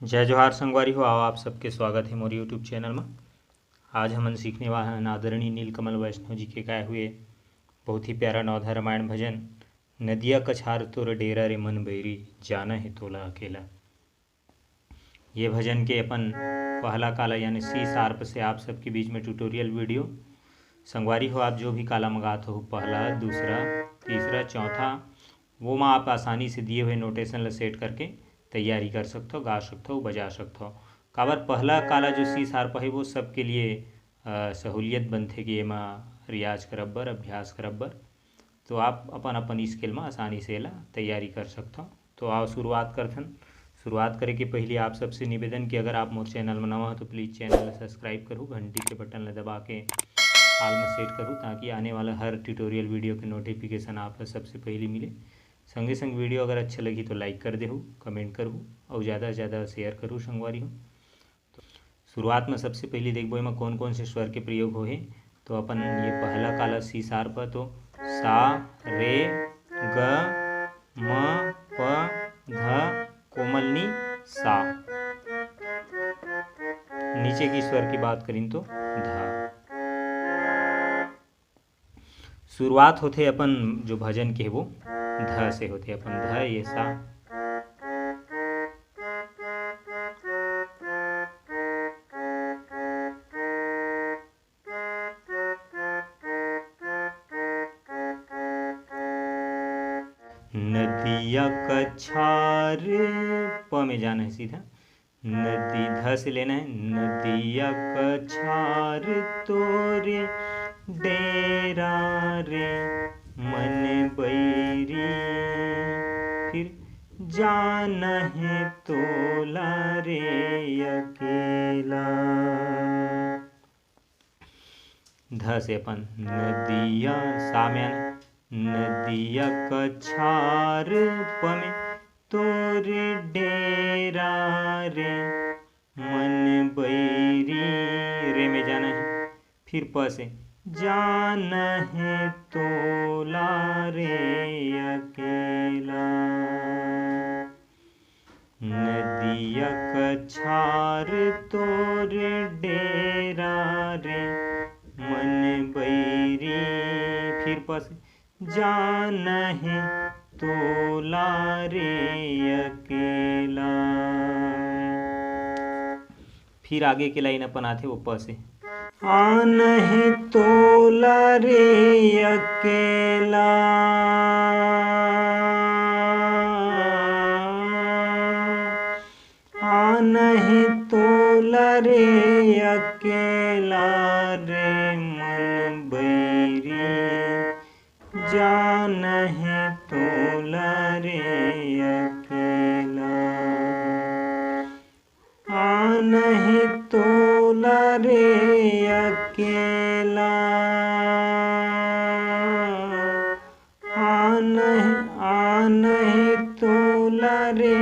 जय जोहार संगवारी हो। आओ आप सबके स्वागत है मोर यूट्यूब चैनल में। आज हमन सीखने वाला हैं आदरणीय नीलकमल वैष्णव जी के गाए हुए बहुत ही प्यारा नवधा रामायण भजन नदिया कछार तोर डेरा रे मन बैरी जाना है तोला अकेला। ये भजन के अपन पहला काला यानी सी शार्प से आप सबके बीच में ट्यूटोरियल वीडियो संगवारी हो। आप जो भी काला मंगाते हो पहला दूसरा तीसरा चौथा वो में आप आसानी से दिए हुए नोटेशन ला सेट करके तैयारी कर सकते हो, गा सकते हो, बजा सकते हो। काबर पहला काला जो सी शार्प है वो सबके लिए सहूलियत बनते कि एमा रियाज करब्बर अभ्यास करब्बर तो आप अपन अपन स्केल में आसानी से ला तैयारी कर सकते हो। तो आओ शुरुआत करथन। शुरुआत करे के पहले आप सबसे निवेदन कि अगर आप मोर चैनल में नवा हो तो प्लीज़ चैनल ला सब्सक्राइब करूँ, घंटी के बटन ला दबा के हाल में सेट करूँ ताकि आने वाला हर ट्यूटोरियल वीडियो के नोटिफिकेशन आप सबसे पहले मिले। संगे संग वीडियो अगर अच्छा लगी तो लाइक कर देहू, कमेंट करूँ और ज़्यादा से ज़्यादा शेयर करूँ संगवारी हो। तो शुरुआत में सबसे पहले देखबो में कौन कौन से स्वर के प्रयोग हो है। तो अपन ये पहला काला सी शार्प तो सा रे ग म प ध कोमलनी सा। नीचे की स्वर की बात करें तो ध। शुरुआत होते अपन जो भजन के वो ध से होते अपन ध ये सा। नदिया कछार प में जाना है सीधा, नदी ध से लेना है। नदिया कछार तोरे डेरा रे मन बैरी, फिर जाना है तोला रे अकेला। ध से अपन नदिया सा में आना, नदिया कछार प में तोरे डेरा रे मन बैरी रे में जाना है। फिर प से जाना है तोला रे अकेला। नदिया कछार तोरे डेरा रे मन बैरी, फिर प से जाना है तोला रे अकेला। फिर आगे के लाइन अपन आते वो प से आना है तोला रे अकेला। आना है तोला रे अकेला रे मन बैरी, जाना है तोला रे अकेला। आना है तोला रे अकेला। आना है तोला रे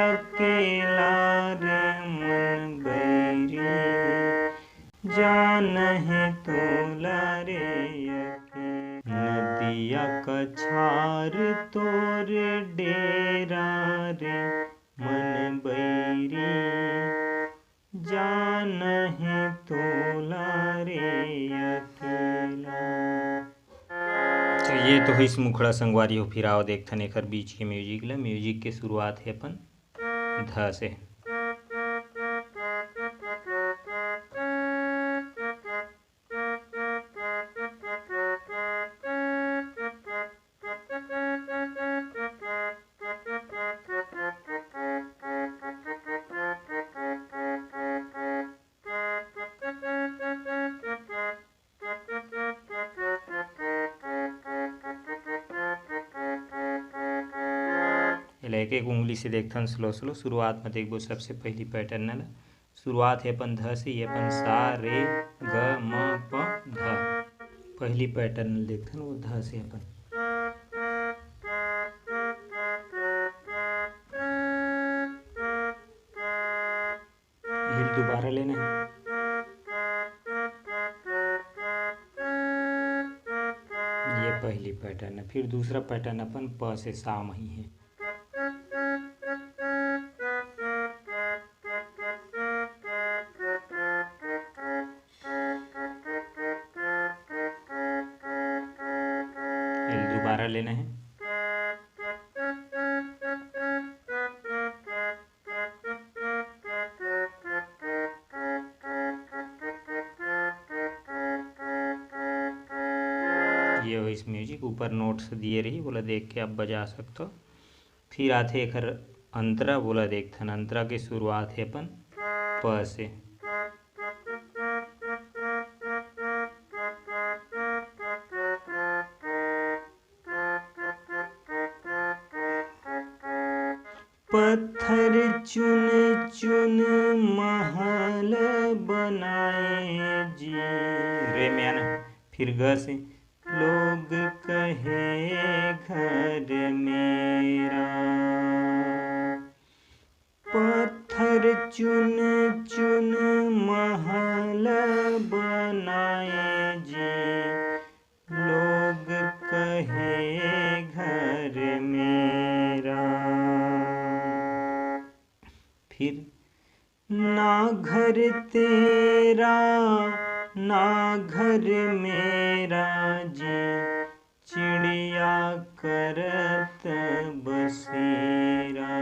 अकेला रे मन बैरी, जाना है तोला रे अकेला। नदिया कछार तोरे डेरा रे मन बैरी, जाना है तोला रे अकेला। तो ये तो इस मुखड़ा संगवारी हो। फिर आओ देखथन एकर बीच के म्यूजिक ला। म्यूजिक के शुरुआत है अपन ध से। एक एक उंगली से देखथन स्लो स्लो। शुरुआत में देखबो सबसे पहली पैटर्न ला। शुरुआत है अपन ध से, ये अपन सा रे ग म प ध। पहली पैटर्न देखथन वो ध से अपन। हिल दोबारा लेना है। ये पहली पैटर्न है। फिर दूसरा पैटर्न अपन प से सा में ही है। एल दोबारा लेना है। ये हो इस म्यूजिक, ऊपर नोट्स दिए रही, बोला देख के आप बजा सकते हो। फिर आते एक अंतरा, बोला देखथन अंतरा के शुरुआत है अपन प से। पत्थर चुन चुन महल बनाए जी, रे में आना। फिर ग से लोग कहे घर मेरा, पत्थर चुन चुन महल बनाए जी, लोग कहे घर मेरा। फिर ना घर तेरा ना घर मेरा जी, चिड़िया करत बसेरा।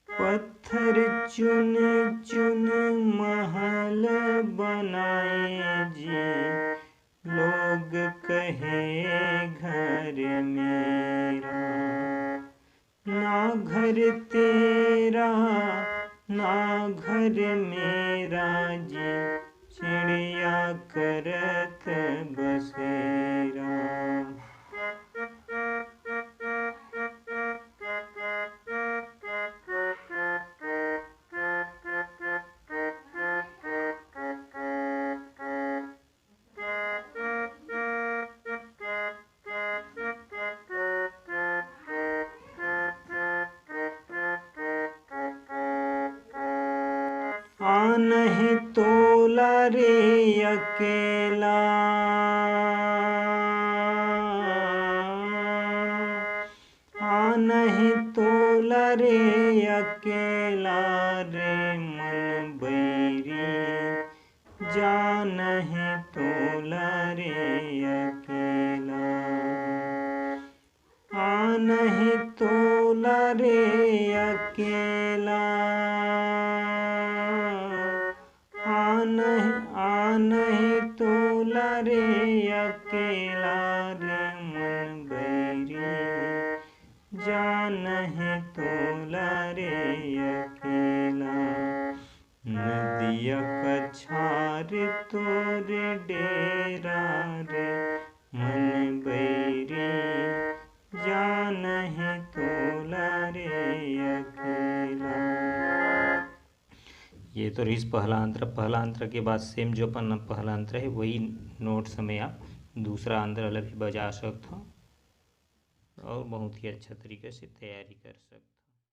पत्थर चुन चुन महल बनाए जी, लोग कहे घर मेरा। ना घर तेरा ना घर मेरा जी, चिड़िया करत बसेरा। आनहि तोला रे अकेला, आनहि तोला रे अकेला रे मन बैरी, जानहि तोला रे अकेला। आनहि तोला रे अकेला, आनहि तोला रे अकेला रे मन बैरी, जानहि तोला रे अकेला। नदिया कछार तोर डेरा रे मन बैरी, जानहि तोला रे अकेला। ये तो रही पहला अंतर के बाद सेम जो अपन पहला अंतर है वही नोट्स में आप दूसरा अंतर भी बजा सकते हो और बहुत ही अच्छा तरीके से तैयारी कर सकते हो।